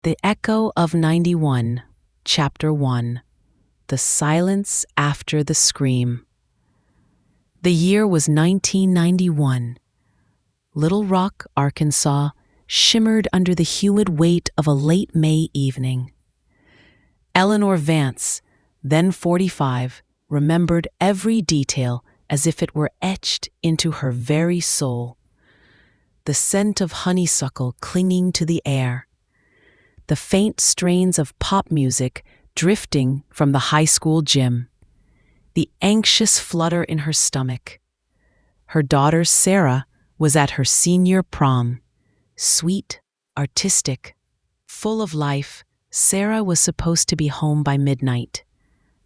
The Echo of 91, Chapter 1. The Silence After the Scream. The year was 1991. Little Rock, Arkansas, shimmered under the humid weight of a late May evening. Eleanor Vance, then 45, remembered every detail as if it were etched into her very soul. The scent of honeysuckle clinging to the air, the faint strains of pop music drifting from the high school gym, the anxious flutter in her stomach. Her daughter Sarah was at her senior prom. Sweet, artistic, full of life, Sarah was supposed to be home by midnight.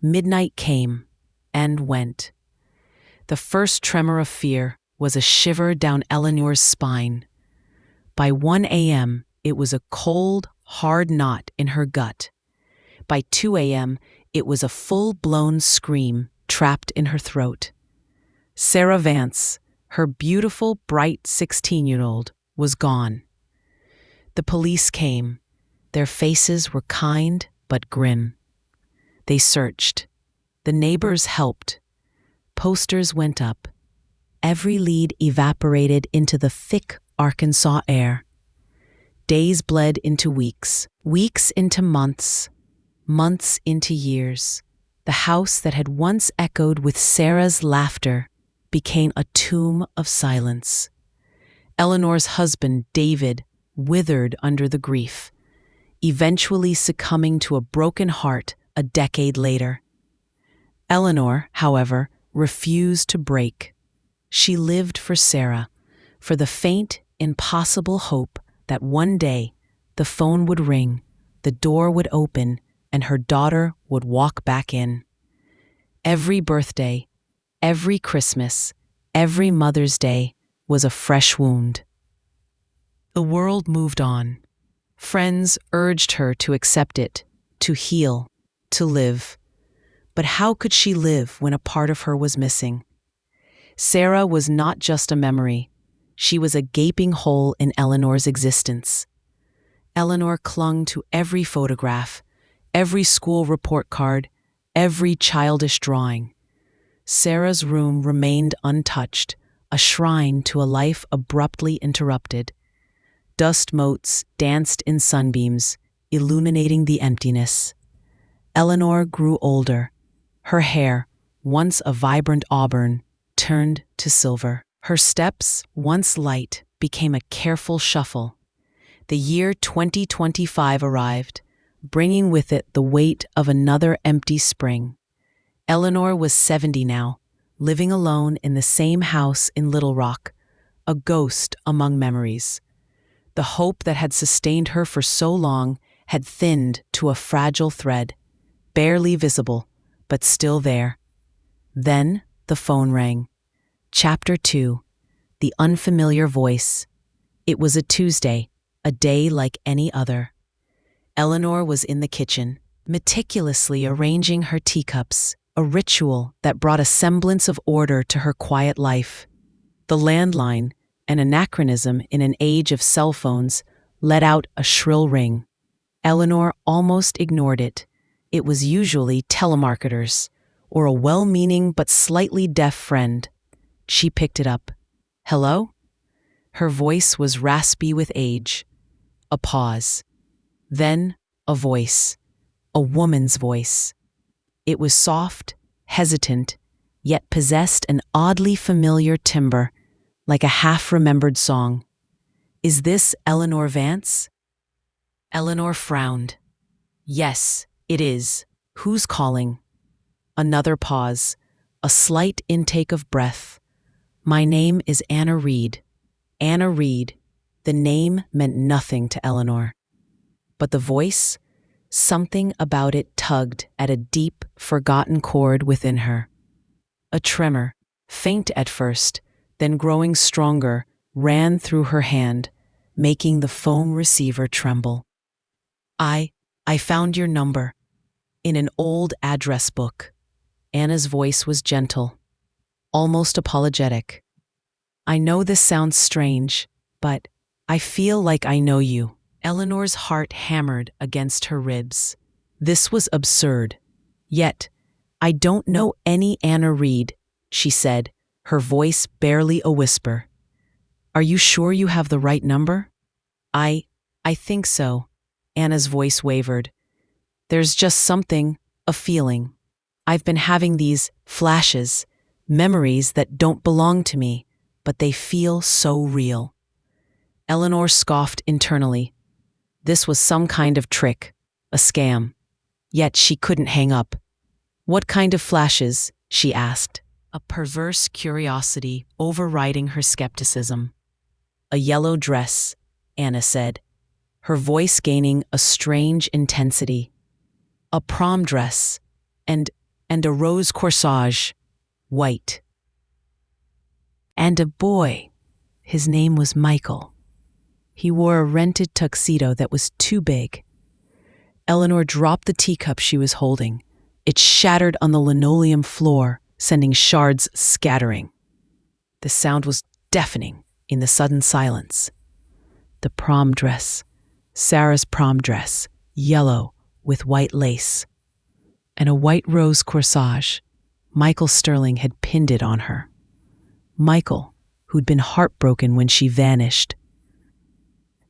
Midnight came and went. The first tremor of fear was a shiver down Eleanor's spine. By 1 a.m., it was a cold, hard knot in her gut. By 2 a.m., it was a full-blown scream trapped in her throat. Sarah Vance, her beautiful, bright 16-year-old, was gone. The police came. Their faces were kind but grim. They searched. The neighbors helped. Posters went up. Every lead evaporated into the thick Arkansas air. Days bled into weeks, weeks into months, months into years. The house that had once echoed with Sarah's laughter became a tomb of silence. Eleanor's husband, David, withered under the grief, eventually succumbing to a broken heart a decade later. Eleanor, however, refused to break. She lived for Sarah, for the faint, impossible hope that one day the phone would ring, the door would open, and her daughter would walk back in. Every birthday, every Christmas, every Mother's Day was a fresh wound. The world moved on. Friends urged her to accept it, to heal, to live. But how could she live when a part of her was missing? Sarah was not just a memory. She was a gaping hole in Eleanor's existence. Eleanor clung to every photograph, every school report card, every childish drawing. Sarah's room remained untouched, a shrine to a life abruptly interrupted. Dust motes danced in sunbeams, illuminating the emptiness. Eleanor grew older. Her hair, once a vibrant auburn, turned to silver. Her steps, once light, became a careful shuffle. The year 2025 arrived, bringing with it the weight of another empty spring. Eleanor was 70 now, living alone in the same house in Little Rock, a ghost among memories. The hope that had sustained her for so long had thinned to a fragile thread, barely visible, but still there. Then the phone rang. Chapter 2. The Unfamiliar Voice. It was a Tuesday, a day like any other. Eleanor was in the kitchen, meticulously arranging her teacups, a ritual that brought a semblance of order to her quiet life. The landline, an anachronism in an age of cell phones, let out a shrill ring. Eleanor almost ignored it. It was usually telemarketers, or a well-meaning but slightly deaf friend. She picked it up. "Hello?" Her voice was raspy with age. A pause. Then a voice. A woman's voice. It was soft, hesitant, yet possessed an oddly familiar timbre, like a half-remembered song. "Is this Eleanor Vance?" Eleanor frowned. "Yes, it is. Who's calling?" Another pause. A slight intake of breath. "My name is Anna Reed." Anna Reed. The name meant nothing to Eleanor. But the voice, something about it tugged at a deep, forgotten chord within her. A tremor, faint at first, then growing stronger, ran through her hand, making the phone receiver tremble. I found your number. In an old address book." Anna's voice was gentle, almost apologetic. "I know this sounds strange, but I feel like I know you." Eleanor's heart hammered against her ribs. This was absurd. Yet, "I don't know any Anna Reed," she said, her voice barely a whisper. "Are you sure you have the right number?" I think so." Anna's voice wavered. "There's just something, a feeling. I've been having these flashes, memories that don't belong to me, but they feel so real." Eleanor scoffed internally. This was some kind of trick, a scam. Yet she couldn't hang up. "What kind of flashes?" she asked, a perverse curiosity overriding her skepticism. "A yellow dress," Anna said, her voice gaining a strange intensity. "A prom dress, and a rose corsage, white. And a boy. His name was Michael. He wore a rented tuxedo that was too big." Eleanor dropped the teacup she was holding. It shattered on the linoleum floor, sending shards scattering. The sound was deafening in the sudden silence. The prom dress, Sarah's prom dress, yellow with white lace, and a white rose corsage. Michael Sterling had pinned it on her. Michael, who'd been heartbroken when she vanished.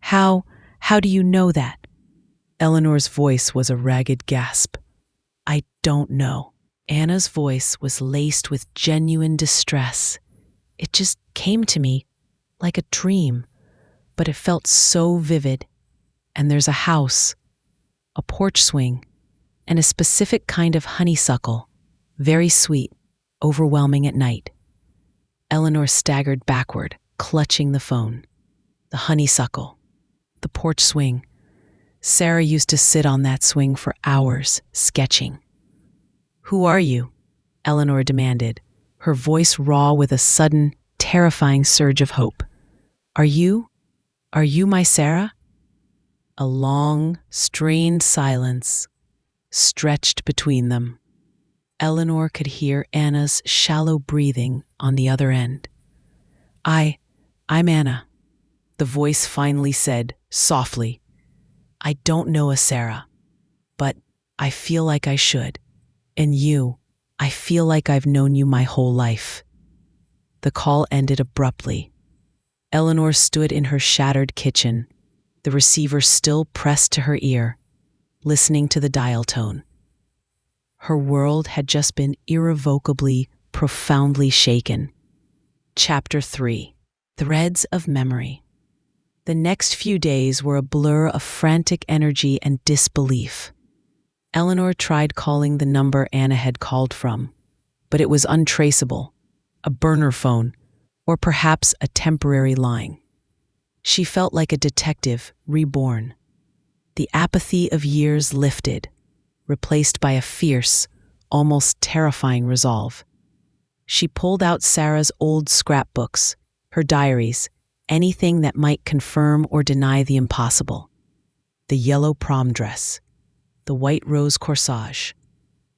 How do you know that?" Eleanor's voice was a ragged gasp. "I don't know." Anna's voice was laced with genuine distress. "It just came to me like a dream, but it felt so vivid. And there's a house, a porch swing, and a specific kind of honeysuckle, very sweet, overwhelming at night." Eleanor staggered backward, clutching the phone. The honeysuckle, the porch swing. Sarah used to sit on that swing for hours, sketching. "Who are you?" Eleanor demanded, her voice raw with a sudden, terrifying surge of hope. Are you my Sarah?" A long, strained silence stretched between them. Eleanor could hear Anna's shallow breathing on the other end. I'm Anna," the voice finally said, softly. "I don't know a Sarah, but I feel like I should. And you, I feel like I've known you my whole life." The call ended abruptly. Eleanor stood in her shattered kitchen, the receiver still pressed to her ear, listening to the dial tone. Her world had just been irrevocably, profoundly shaken. Chapter 3. Threads of Memory. The next few days were a blur of frantic energy and disbelief. Eleanor tried calling the number Anna had called from, but it was untraceable, a burner phone, or perhaps a temporary line. She felt like a detective reborn. The apathy of years lifted, replaced by a fierce, almost terrifying resolve. She pulled out Sarah's old scrapbooks, her diaries, anything that might confirm or deny the impossible. The yellow prom dress, the white rose corsage,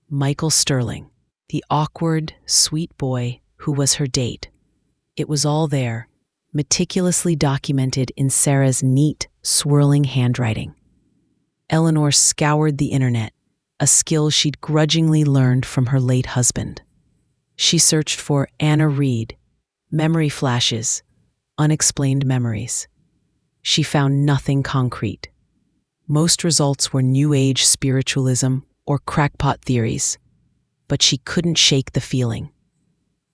Michael Sterling, the awkward, sweet boy who was her date. It was all there, meticulously documented in Sarah's neat, swirling handwriting. Eleanor scoured the internet, a skill she'd grudgingly learned from her late husband. She searched for Anna Reed, memory flashes, unexplained memories. She found nothing concrete. Most results were New Age spiritualism or crackpot theories, but she couldn't shake the feeling.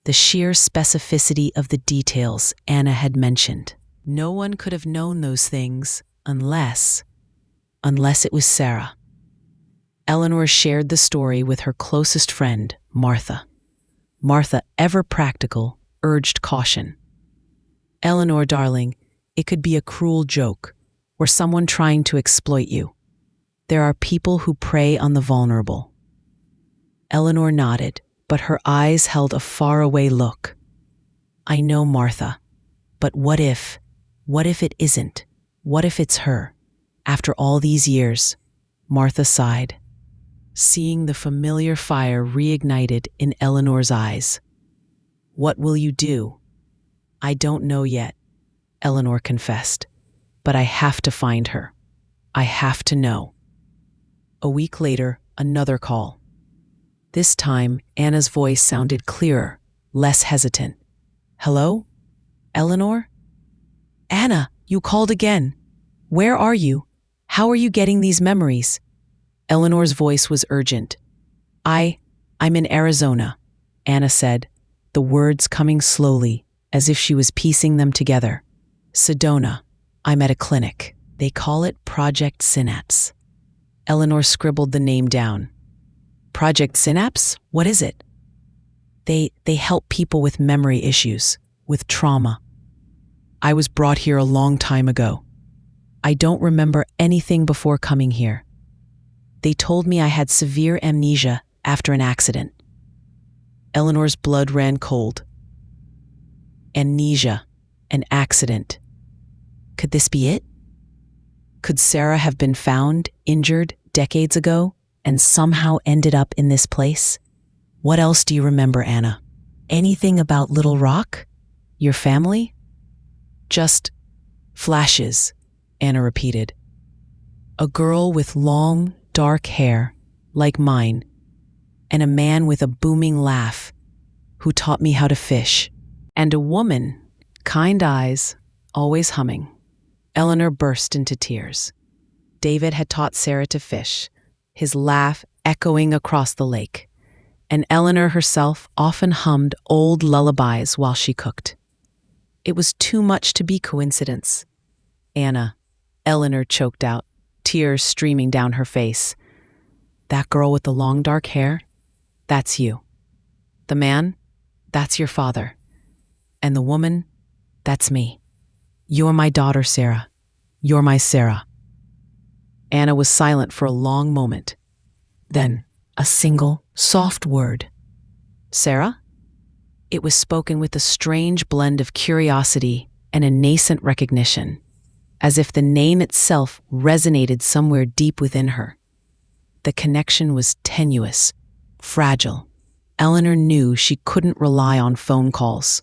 The sheer specificity of the details Anna had mentioned. No one could have known those things unless it was Sarah. Eleanor shared the story with her closest friend, Martha. Martha, ever practical, urged caution. "Eleanor, darling, it could be a cruel joke, or someone trying to exploit you. There are people who prey on the vulnerable." Eleanor nodded, but her eyes held a faraway look. "I know, Martha, but what if it isn't? What if it's her? After all these years?" Martha sighed, seeing the familiar fire reignited in Eleanor's eyes. "What will you do?" "I don't know yet," Eleanor confessed, "but I have to find her." I have to know. A week later, another call. This time, Anna's voice sounded clearer, less hesitant. Hello? Eleanor? Anna, you called again. Where are you? How are you getting these memories? Eleanor's voice was urgent. I'm in Arizona, Anna said, the words coming slowly, as if she was piecing them together. Sedona. I'm at a clinic. They call it Project Synapse. Eleanor scribbled the name down. Project Synapse? What is it? They help people with memory issues, with trauma. I was brought here a long time ago. I don't remember anything before coming here. They told me I had severe amnesia after an accident. Eleanor's blood ran cold. Amnesia, an accident. Could this be it? Could Sarah have been found, injured, decades ago, and somehow ended up in this place? What else do you remember, Anna? Anything about Little Rock? Your family? Just flashes, Anna repeated. A girl with long, dark hair, like mine, and a man with a booming laugh who taught me how to fish, and a woman, kind eyes, always humming. Eleanor burst into tears. David had taught Sarah to fish, his laugh echoing across the lake, and Eleanor herself often hummed old lullabies while she cooked. It was too much to be coincidence. Anna, Eleanor choked out, tears streaming down her face. That girl with the long dark hair? That's you. The man? That's your father. And the woman? That's me. You're my daughter, Sarah. You're my Sarah. Anna was silent for a long moment. Then, a single, soft word. Sarah? It was spoken with a strange blend of curiosity and a nascent recognition, as if the name itself resonated somewhere deep within her. The connection was tenuous, fragile. Eleanor knew she couldn't rely on phone calls.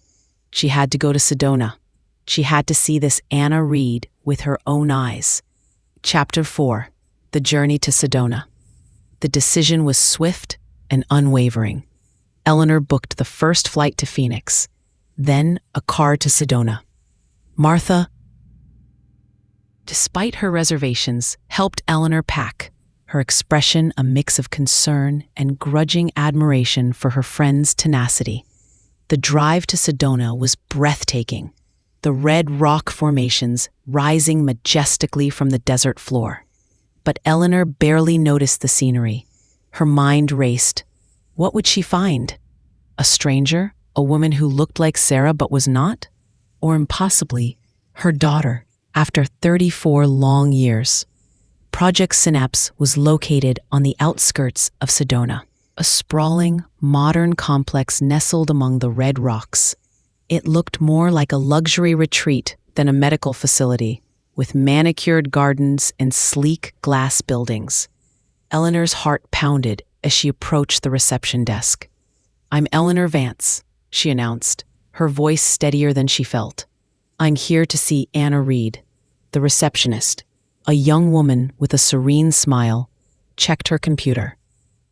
She had to go to Sedona. She had to see this Anna Reed with her own eyes. Chapter 4. The Journey to Sedona. The decision was swift and unwavering. Eleanor booked the first flight to Phoenix, then a car to Sedona. Martha, despite her reservations, helped Eleanor pack, her expression a mix of concern and grudging admiration for her friend's tenacity. The drive to Sedona was breathtaking, the red rock formations rising majestically from the desert floor. But Eleanor barely noticed the scenery. Her mind raced. What would she find? A stranger? A woman who looked like Sarah but was not? Or impossibly, her daughter, after 34 long years. Project Synapse was located on the outskirts of Sedona, a sprawling, modern complex nestled among the red rocks. It looked more like a luxury retreat than a medical facility, with manicured gardens and sleek glass buildings. Eleanor's heart pounded as she approached the reception desk. I'm Eleanor Vance, she announced, her voice steadier than she felt. I'm here to see Anna Reed, the receptionist. A young woman with a serene smile checked her computer.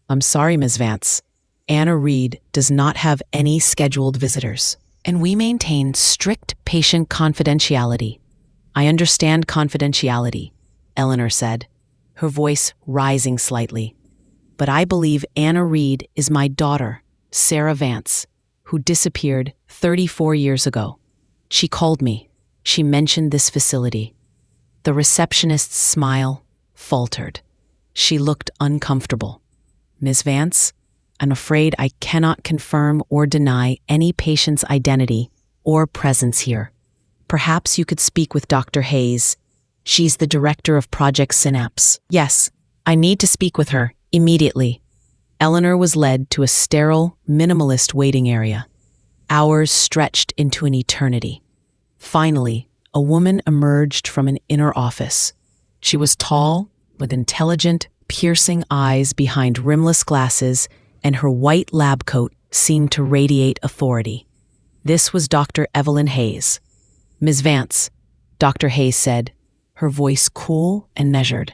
I'm sorry, Ms. Vance. Anna Reed does not have any scheduled visitors, and we maintain strict patient confidentiality. I understand confidentiality, Eleanor said, her voice rising slightly. But I believe Anna Reed is my daughter, Sarah Vance, who disappeared 34 years ago. She called me. She mentioned this facility. The receptionist's smile faltered. She looked uncomfortable. Ms. Vance, I'm afraid I cannot confirm or deny any patient's identity or presence here. Perhaps you could speak with Dr. Hayes. She's the director of Project Synapse. Yes, I need to speak with her immediately. Eleanor was led to a sterile, minimalist waiting area. Hours stretched into an eternity. Finally, a woman emerged from an inner office. She was tall, with intelligent, piercing eyes behind rimless glasses, and her white lab coat seemed to radiate authority. This was Dr. Evelyn Hayes. Ms. Vance, Dr. Hayes said, her voice cool and measured.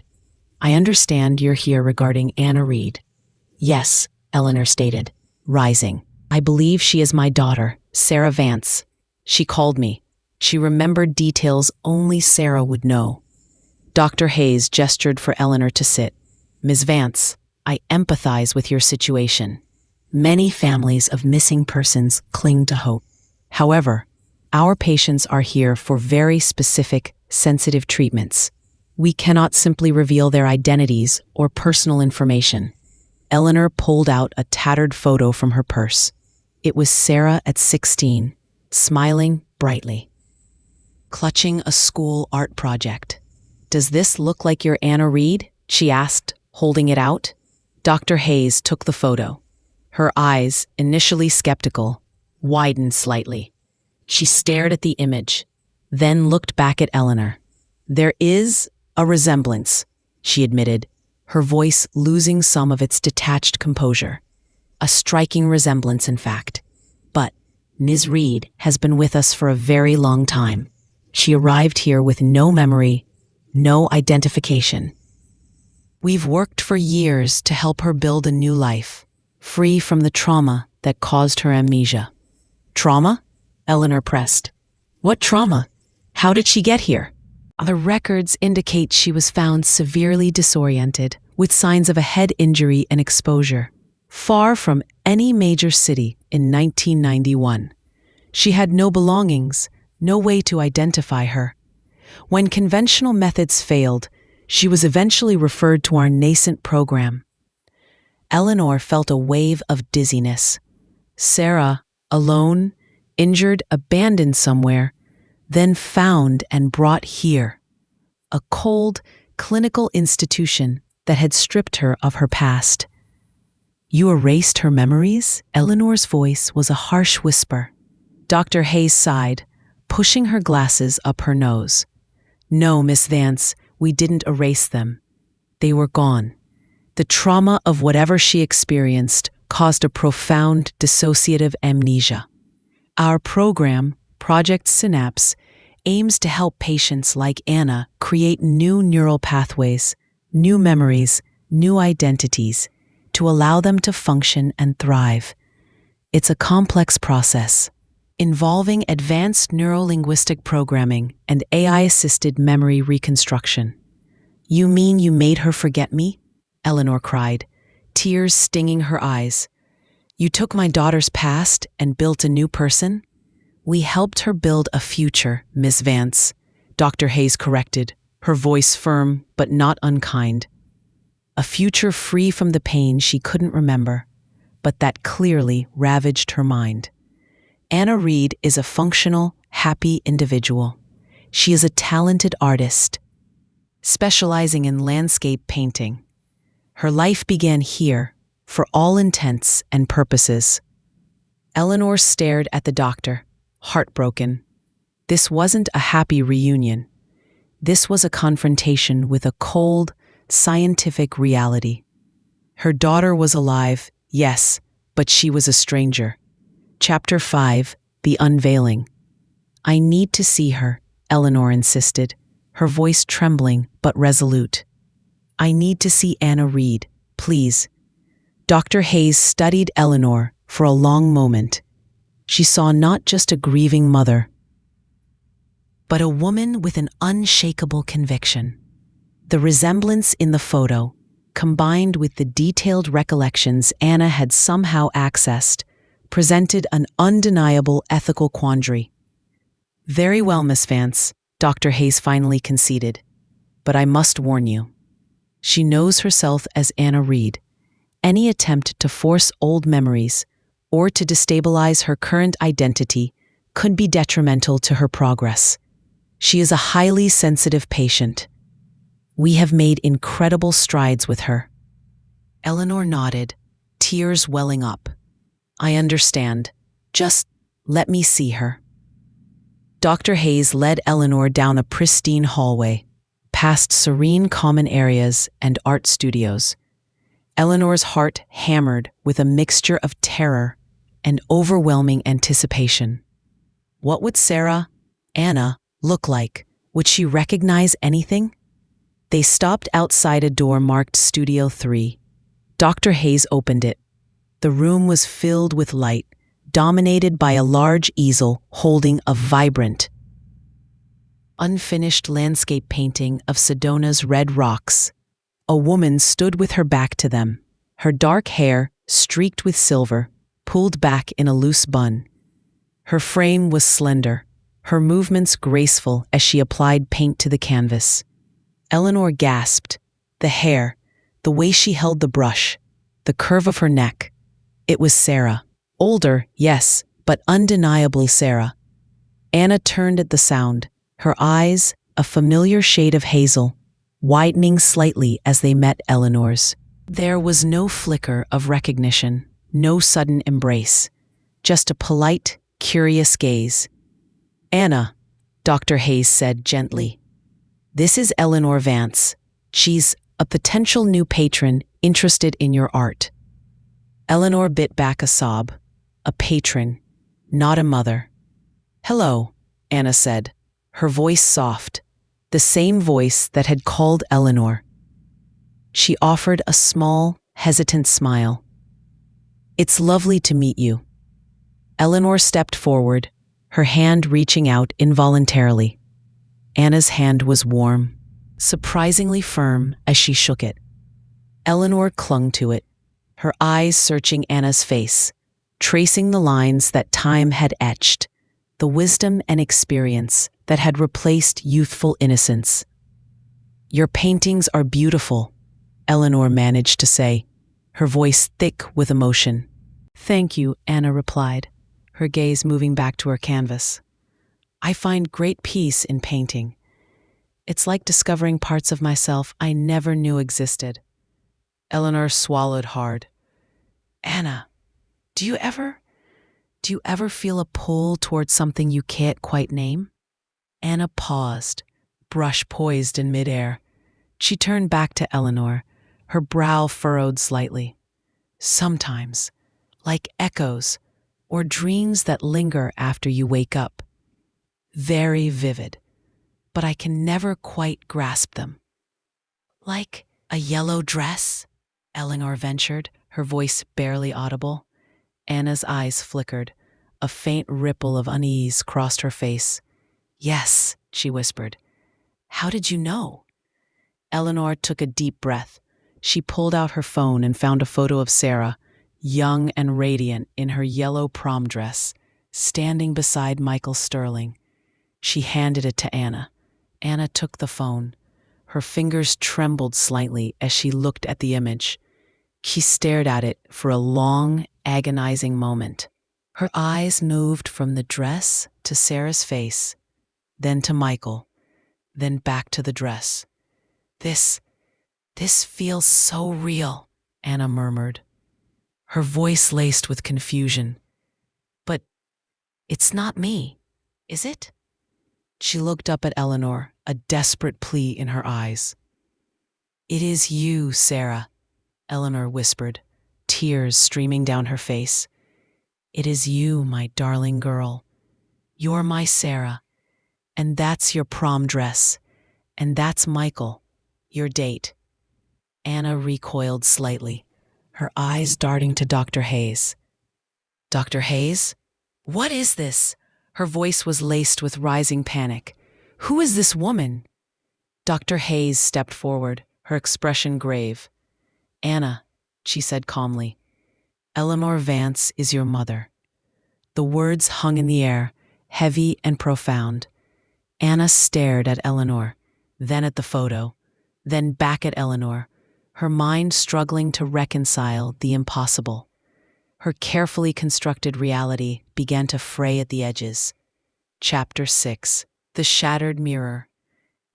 "I understand you're here regarding Anna Reed." "Yes," Eleanor stated, rising. "I believe she is my daughter, Sarah Vance. She called me." She remembered details only Sarah would know. Dr. Hayes gestured for Eleanor to sit. "Ms. Vance, I empathize with your situation. Many families of missing persons cling to hope. However, our patients are here for very specific, sensitive treatments. We cannot simply reveal their identities or personal information." Eleanor pulled out a tattered photo from her purse. It was Sarah at 16, smiling brightly, clutching a school art project. "Does this look like your Anna Reed?" she asked, holding it out. Dr. Hayes took the photo. Her eyes, initially skeptical, widened slightly. She stared at the image, then looked back at Eleanor. "There is a resemblance," she admitted, her voice losing some of its detached composure. "A striking resemblance, in fact. But Ms. Reed has been with us for a very long time. She arrived here with no memory, no identification. We've worked for years to help her build a new life, free from the trauma that caused her amnesia." "Trauma?" Eleanor pressed. "What trauma? How did she get here?" "The records indicate she was found severely disoriented, with signs of a head injury and exposure, far from any major city in 1991. She had no belongings, no way to identify her. When conventional methods failed, she was eventually referred to our nascent program." Eleanor felt a wave of dizziness. Sarah, alone, injured, abandoned somewhere, then found and brought here. A cold, clinical institution that had stripped her of her past. "You erased her memories?" Eleanor's voice was a harsh whisper. Dr. Hayes sighed, pushing her glasses up her nose. "No, Miss Vance, we didn't erase them. They were gone. The trauma of whatever she experienced caused a profound dissociative amnesia. Our program, Project Synapse, aims to help patients like Anna create new neural pathways, new memories, new identities, to allow them to function and thrive. It's a complex process, involving advanced neuro-linguistic programming and AI-assisted memory reconstruction." "You mean you made her forget me?" Eleanor cried, tears stinging her eyes. "You took my daughter's past and built a new person?" "We helped her build a future, Miss Vance," Dr. Hayes corrected, her voice firm but not unkind. "A future free from the pain she couldn't remember, but that clearly ravaged her mind. Anna Reed is a functional, happy individual. She is a talented artist, specializing in landscape painting. Her life began here, for all intents and purposes." Eleanor stared at the doctor, heartbroken. This wasn't a happy reunion. This was a confrontation with a cold, scientific reality. Her daughter was alive, yes, but she was a stranger. Chapter 5, The Unveiling. "I need to see her," Eleanor insisted, her voice trembling but resolute. "I need to see Anna Reed, please." Dr. Hayes studied Eleanor for a long moment. She saw not just a grieving mother, but a woman with an unshakable conviction. The resemblance in the photo, combined with the detailed recollections Anna had somehow accessed, presented an undeniable ethical quandary. "Very well, Miss Vance," Dr. Hayes finally conceded, "but I must warn you. She knows herself as Anna Reed. Any attempt to force old memories or to destabilize her current identity could be detrimental to her progress. She is a highly sensitive patient. We have made incredible strides with her." Eleanor nodded, tears welling up. "I understand. Just let me see her." Dr. Hayes led Eleanor down a pristine hallway, past serene common areas and art studios. Eleanor's heart hammered with a mixture of terror and overwhelming anticipation. What would Sarah, Anna, look like Would she recognize anything? They stopped outside a door marked Studio 3. Dr. Hayes opened it. The room was filled with light, dominated by a large easel holding a vibrant, unfinished landscape painting of Sedona's red rocks. A woman stood with her back to them, her dark hair, streaked with silver, pulled back in a loose bun. Her frame was slender, her movements graceful as she applied paint to the canvas. Eleanor gasped. The hair, the way she held the brush, the curve of her neck. It was Sarah. Older, yes, but undeniably Sarah. Anna turned at the sound, her eyes, a familiar shade of hazel, widening slightly as they met Eleanor's. There was no flicker of recognition, no sudden embrace, just a polite, curious gaze. "Anna," Dr. Hayes said gently, "this is Eleanor Vance. She's a potential new patron interested in your art." Eleanor bit back a sob. A patron, not a mother. "Hello," Anna said, her voice soft, the same voice that had called Eleanor. She offered a small, hesitant smile. "It's lovely to meet you." Eleanor stepped forward, her hand reaching out involuntarily. Anna's hand was warm, surprisingly firm as she shook it. Eleanor clung to it, her eyes searching Anna's face, tracing the lines that time had etched, the wisdom and experience that had replaced youthful innocence. "Your paintings are beautiful," Eleanor managed to say, her voice thick with emotion. "Thank you," Anna replied, her gaze moving back to her canvas. "I find great peace in painting. It's like discovering parts of myself I never knew existed." Eleanor swallowed hard. "Anna, do you ever feel a pull towards something you can't quite name?" Anna paused, brush poised in midair. She turned back to Eleanor, her brow furrowed slightly. "Sometimes, like echoes or dreams that linger after you wake up. Very vivid, but I can never quite grasp them." "Like a yellow dress?" Eleanor ventured, her voice barely audible. Anna's eyes flickered. A faint ripple of unease crossed her face. "Yes," she whispered. "How did you know?" Eleanor took a deep breath. She pulled out her phone and found a photo of Sarah, young and radiant in her yellow prom dress, standing beside Michael Sterling. She handed it to Anna. Anna took the phone. Her fingers trembled slightly as she looked at the image. She stared at it for a long, agonizing moment. Her eyes moved from the dress to Sarah's face, then to Michael, then back to the dress. This feels so real," Anna murmured, her voice laced with confusion. "But it's not me, is it?" She looked up at Eleanor, a desperate plea in her eyes. "It is you, Sarah," Eleanor whispered, tears streaming down her face. "It is you, my darling girl. You're my Sarah, and that's your prom dress, and that's Michael, your date." Anna recoiled slightly, her eyes darting to Dr. Hayes. "Dr. Hayes? What is this?" Her voice was laced with rising panic. "Who is this woman?" Dr. Hayes stepped forward, her expression grave. "Anna," she said calmly, "Eleanor Vance is your mother." The words hung in the air, heavy and profound. Anna stared at Eleanor, then at the photo, then back at Eleanor, her mind struggling to reconcile the impossible. Her carefully constructed reality began to fray at the edges. Chapter 6: The Shattered Mirror.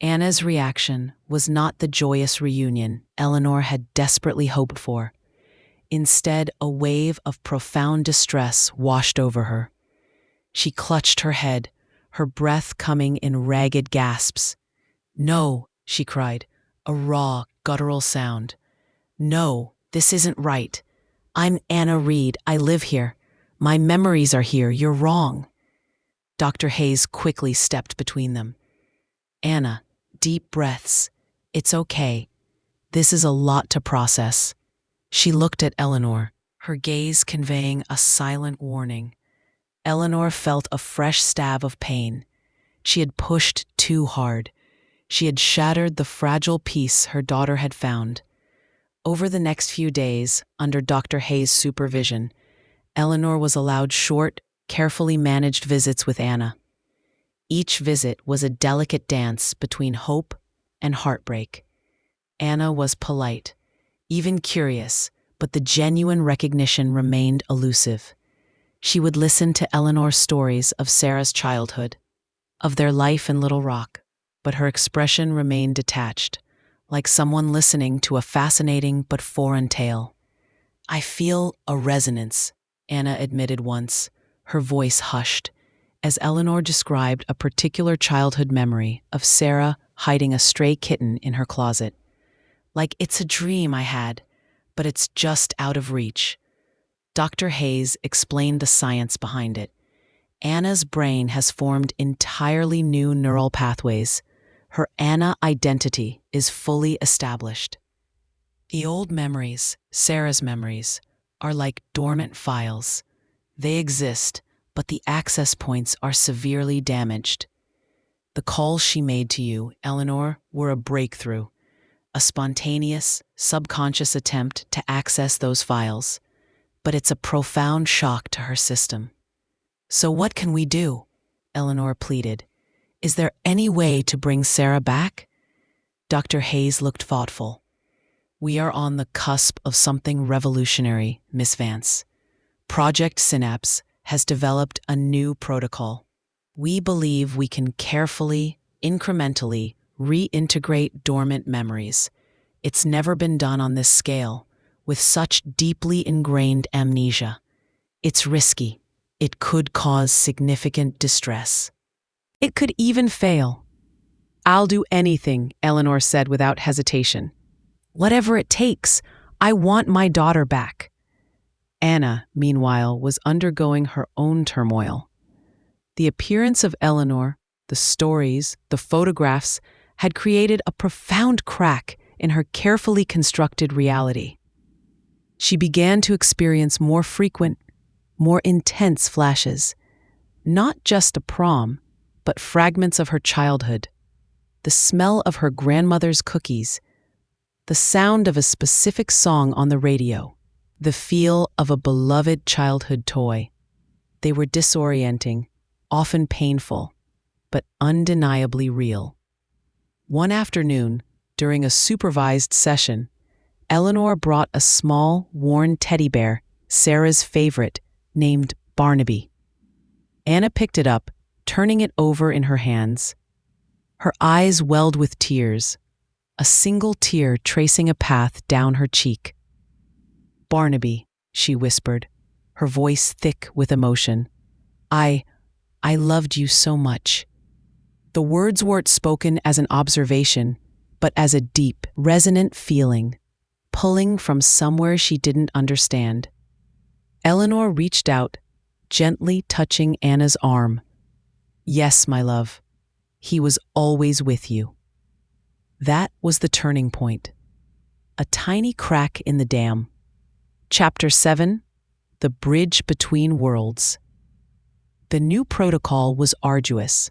Anna's reaction was not the joyous reunion Eleanor had desperately hoped for. Instead, a wave of profound distress washed over her. She clutched her head, her breath coming in ragged gasps. "No," she cried, a raw, guttural sound. "No, this isn't right. I'm Anna Reed. I live here. My memories are here. You're wrong." Dr. Hayes quickly stepped between them. Anna, deep breaths. It's okay. This is a lot to process. She looked at Eleanor, her gaze conveying a silent warning. Eleanor felt a fresh stab of pain. She had pushed too hard. She had shattered the fragile peace her daughter had found. Over the next few days, under Dr. Hayes' supervision, Eleanor was allowed short, carefully managed visits with Anna. Each visit was a delicate dance between hope and heartbreak. Anna was polite, even curious, but the genuine recognition remained elusive. She would listen to Eleanor's stories of Sarah's childhood, of their life in Little Rock, but her expression remained detached, like someone listening to a fascinating but foreign tale. "I feel a resonance," Anna admitted once, her voice hushed, as Eleanor described a particular childhood memory of Sarah hiding a stray kitten in her closet. "Like it's a dream I had, but it's just out of reach." Dr. Hayes explained the science behind it. Anna's brain has formed entirely new neural pathways. Her Anna identity is fully established. The old memories, Sarah's memories, are like dormant files. They exist, but the access points are severely damaged. The calls she made to you, Eleanor, were a breakthrough, a spontaneous, subconscious attempt to access those files. But it's a profound shock to her system. "So what can we do?" Eleanor pleaded. "Is there any way to bring Sarah back?" Dr. Hayes looked thoughtful. "We are on the cusp of something revolutionary, Miss Vance. Project Synapse has developed a new protocol. We believe we can carefully, incrementally reintegrate dormant memories. It's never been done on this scale, with such deeply ingrained amnesia. It's risky. It could cause significant distress. It could even fail." "I'll do anything," Eleanor said without hesitation. "Whatever it takes. I want my daughter back." Anna, meanwhile, was undergoing her own turmoil. The appearance of Eleanor, the stories, the photographs, had created a profound crack in her carefully constructed reality. She began to experience more frequent, more intense flashes, not just a prom, but fragments of her childhood, the smell of her grandmother's cookies, the sound of a specific song on the radio, the feel of a beloved childhood toy. They were disorienting, often painful, but undeniably real. One afternoon, during a supervised session, Eleanor brought a small, worn teddy bear, Sarah's favorite, named Barnaby. Anna picked it up, turning it over in her hands. Her eyes welled with tears, a single tear tracing a path down her cheek. "Barnaby," she whispered, her voice thick with emotion. I loved you so much." The words weren't spoken as an observation, but as a deep, resonant feeling, pulling from somewhere she didn't understand. Eleanor reached out, gently touching Anna's arm. "Yes, my love, he was always with you." That was the turning point. A tiny crack in the dam. Chapter 7: The Bridge Between Worlds. The new protocol was arduous.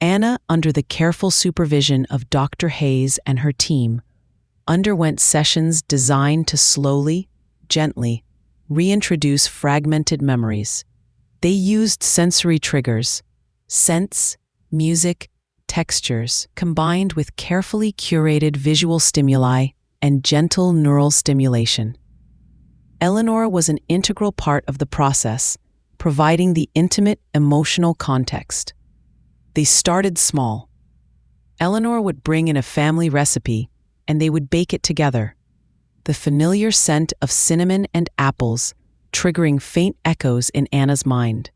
Anna, under the careful supervision of Dr. Hayes and her team, underwent sessions designed to slowly, gently, reintroduce fragmented memories. They used sensory triggers, scents, music, textures, combined with carefully curated visual stimuli and gentle neural stimulation. Eleanor was an integral part of the process, providing the intimate emotional context. They started small. Eleanor would bring in a family recipe, and they would bake it together. The familiar scent of cinnamon and apples triggering faint echoes in Anna's mind.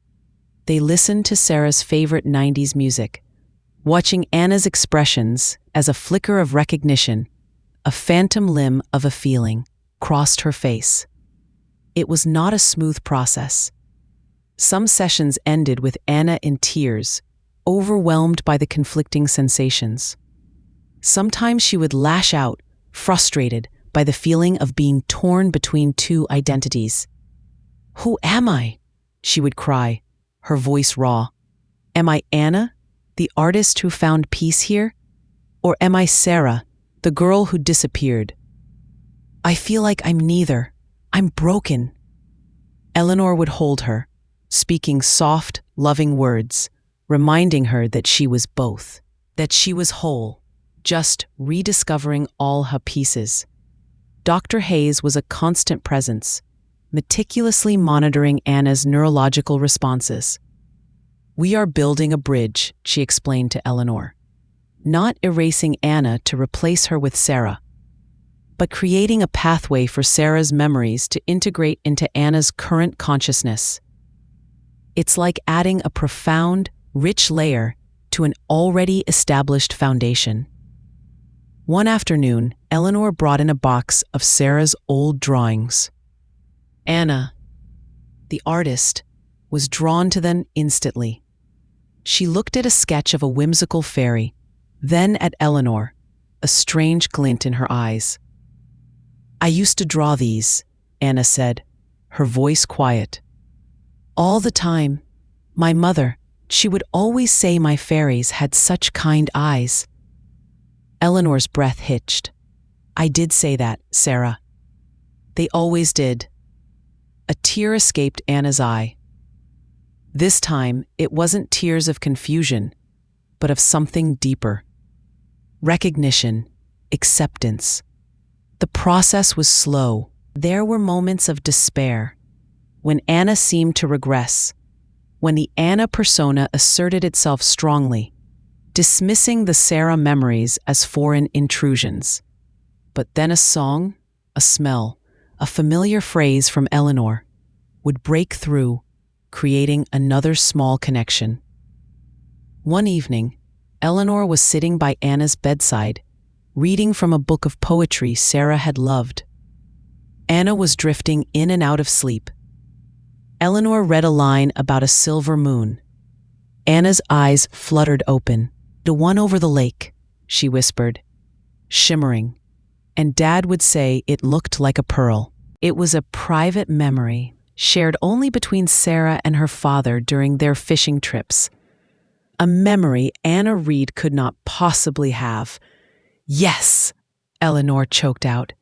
They listened to Sarah's favorite 90s music, watching Anna's expressions as a flicker of recognition, a phantom limb of a feeling, crossed her face. It was not a smooth process. Some sessions ended with Anna in tears, overwhelmed by the conflicting sensations. Sometimes she would lash out, frustrated by the feeling of being torn between two identities. "Who am I?" she would cry, her voice raw. "Am I Anna, the artist who found peace here? Or am I Sarah, the girl who disappeared? I feel like I'm neither. I'm broken." Eleanor would hold her, speaking soft, loving words, reminding her that she was both, that she was whole, just rediscovering all her pieces. Dr. Hayes was a constant presence, meticulously monitoring Anna's neurological responses. "We are building a bridge," she explained to Eleanor, "not erasing Anna to replace her with Sarah, but creating a pathway for Sarah's memories to integrate into Anna's current consciousness. It's like adding a profound, rich layer to an already established foundation." One afternoon, Eleanor brought in a box of Sarah's old drawings. Anna, the artist, was drawn to them instantly. She looked at a sketch of a whimsical fairy, then at Eleanor, a strange glint in her eyes. "I used to draw these," Anna said, her voice quiet. "All the time. My mother, she would always say my fairies had such kind eyes." Eleanor's breath hitched. "I did say that, Sarah. They always did." A tear escaped Anna's eye. This time, it wasn't tears of confusion, but of something deeper. Recognition, acceptance. The process was slow. There were moments of despair, when Anna seemed to regress, when the Anna persona asserted itself strongly, dismissing the Sarah memories as foreign intrusions. But then a song, a smell, a familiar phrase from Eleanor would break through, creating another small connection. One evening, Eleanor was sitting by Anna's bedside, reading from a book of poetry Sarah had loved. Anna was drifting in and out of sleep. Eleanor read a line about a silver moon. Anna's eyes fluttered open. "The one over the lake," she whispered, shimmering, and Dad would say it looked like a pearl. It was a private memory, shared only between Sarah and her father during their fishing trips. A memory Anna Reed could not possibly have. "Yes," Eleanor choked out,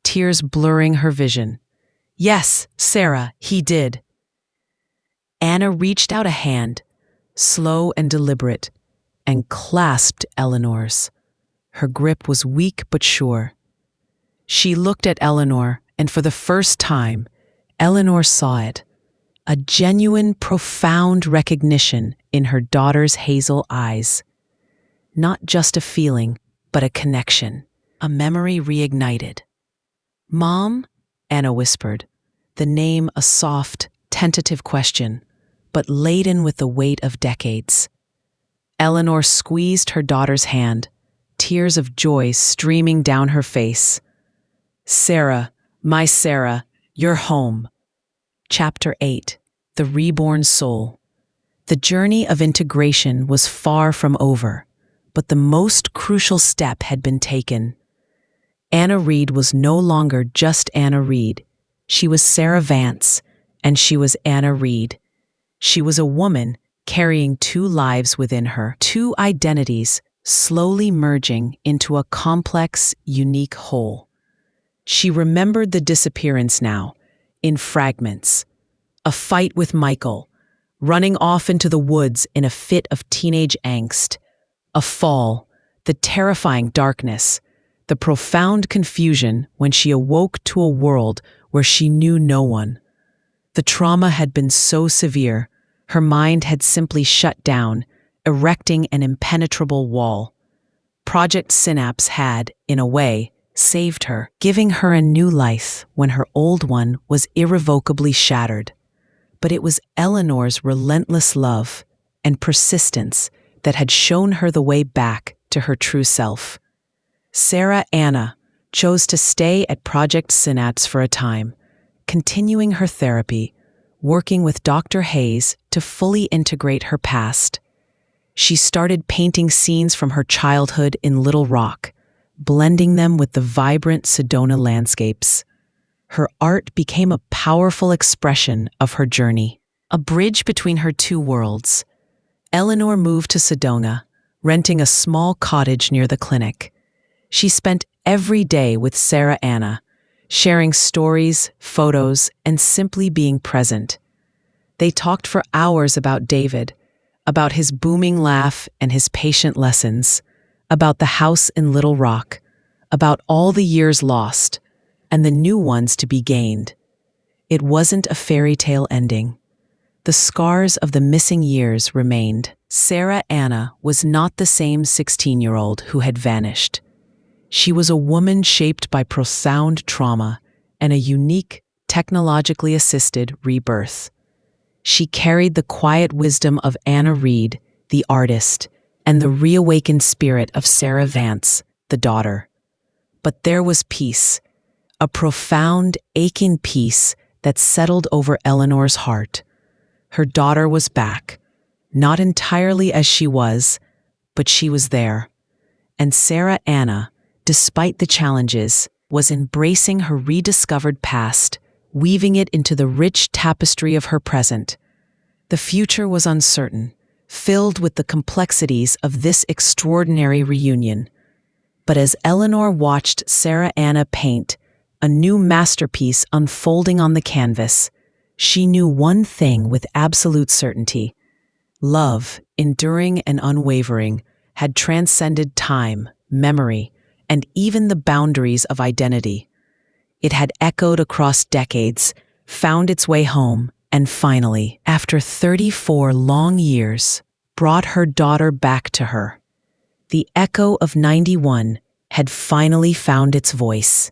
tears blurring her vision. "Yes, Sarah, he did." Anna reached out a hand, slow and deliberate, and clasped Eleanor's. Her grip was weak but sure. She looked at Eleanor, and for the first time, Eleanor saw it. A genuine, profound recognition in her daughter's hazel eyes. Not just a feeling, but a connection, a memory reignited. "Mom?" Anna whispered, the name a soft, tentative question, but laden with the weight of decades. Eleanor squeezed her daughter's hand, tears of joy streaming down her face. "Sarah, my Sarah, you're home." Chapter 8. The Reborn Soul. The journey of integration was far from over, but the most crucial step had been taken. Anna Reed was no longer just Anna Reed. She was Sarah Vance, and she was Anna Reed. She was a woman carrying two lives within her, two identities slowly merging into a complex, unique whole. She remembered the disappearance now, in fragments. A fight with Michael, running off into the woods in a fit of teenage angst. A fall, the terrifying darkness, the profound confusion when she awoke to a world where she knew no one. The trauma had been so severe, her mind had simply shut down, erecting an impenetrable wall. Project Synapse had, in a way, saved her, giving her a new life when her old one was irrevocably shattered. But it was Eleanor's relentless love and persistence that had shown her the way back to her true self. Sarah Anna chose to stay at Project Synapse for a time, continuing her therapy, working with Dr. Hayes to fully integrate her past. She started painting scenes from her childhood in Little Rock, blending them with the vibrant Sedona landscapes. Her art became a powerful expression of her journey, a bridge between her two worlds. Eleanor moved to Sedona, renting a small cottage near the clinic. She spent every day with Sarah Anna, sharing stories, photos, and simply being present. They talked for hours about David, about his booming laugh and his patient lessons, about the house in Little Rock, about all the years lost and the new ones to be gained. It wasn't a fairy tale ending. The scars of the missing years remained. Sarah Anna was not the same 16-year-old who had vanished. She was a woman shaped by profound trauma and a unique, technologically assisted rebirth. She carried the quiet wisdom of Anna Reed, the artist, and the reawakened spirit of Sarah Vance, the daughter. But there was peace, a profound, aching peace that settled over Eleanor's heart. Her daughter was back, not entirely as she was, but she was there. And Sarah Anna, despite the challenges, was embracing her rediscovered past, weaving it into the rich tapestry of her present. The future was uncertain, filled with the complexities of this extraordinary reunion. But as Eleanor watched Sarah Anna paint, a new masterpiece unfolding on the canvas, she knew one thing with absolute certainty. Love, enduring and unwavering, had transcended time, memory, and even the boundaries of identity. It had echoed across decades, found its way home, and finally, after 34 long years, brought her daughter back to her. The echo of 91 had finally found its voice.